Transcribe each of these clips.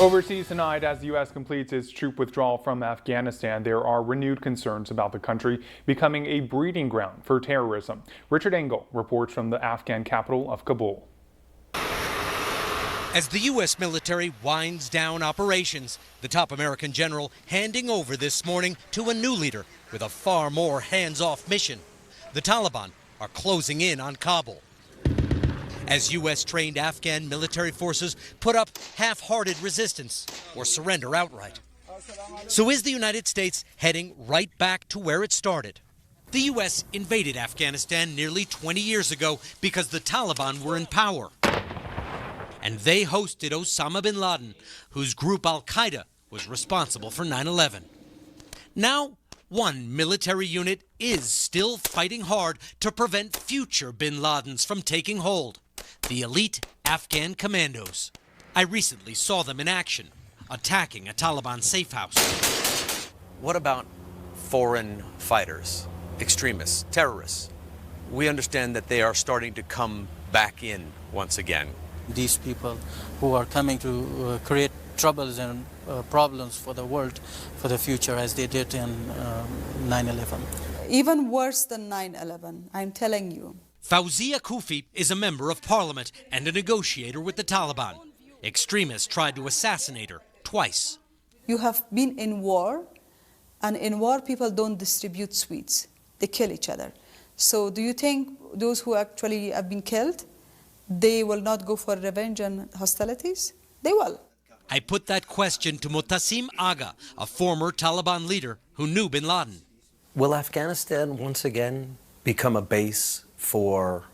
Overseas tonight, as the U.S. completes its troop withdrawal from Afghanistan, there are renewed concerns about the country becoming a breeding ground for terrorism. Richard Engel reports from the Afghan capital of Kabul. As the U.S. military winds down operations, the top American general handing over this morning to a new leader with a far more hands-off mission. The Taliban are closing in on Kabul. As U.S.-trained Afghan military forces put up half-hearted resistance or surrender outright. So is the United States heading right back to where it started? The U.S. invaded Afghanistan nearly 20 years ago because the Taliban were in power. And they hosted Osama bin Laden, whose group Al-Qaeda was responsible for 9/11. Now, one military unit is still fighting hard to prevent future bin Ladens from taking hold. The elite Afghan commandos. I recently saw them in action, attacking a Taliban safe house. What about foreign fighters, extremists, terrorists? We understand that they are starting to come back in once again. These people who are coming to create troubles and problems for the world, for the future, as they did in 9/11. Even worse than 9/11, I'm telling you. Fawzia Kufi is a member of parliament and a negotiator with the Taliban. Extremists tried to assassinate her twice. You have been in war, and in war people don't distribute sweets. They kill each other. So do you think those who actually have been killed, they will not go for revenge and hostilities? They will. I put that question to Mutassim Agha, a former Taliban leader who knew bin Laden. Will Afghanistan once again become a base for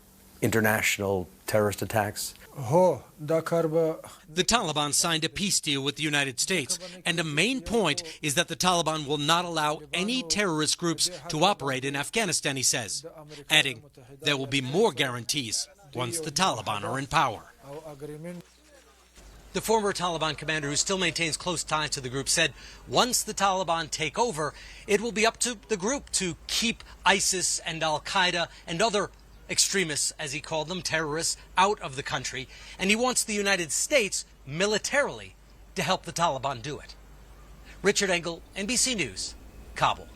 international terrorist attacks? The Taliban signed a peace deal with the United States, and a main point is that the Taliban will not allow any terrorist groups to operate in Afghanistan, he says, adding there will be more guarantees once the Taliban are in power. The former Taliban commander, who still maintains close ties to the group, said once the Taliban take over, it will be up to the group to keep ISIS and Al-Qaeda and other extremists, as he called them, terrorists, out of the country. And he wants the United States militarily to help the Taliban do it. Richard Engel, NBC News, Kabul.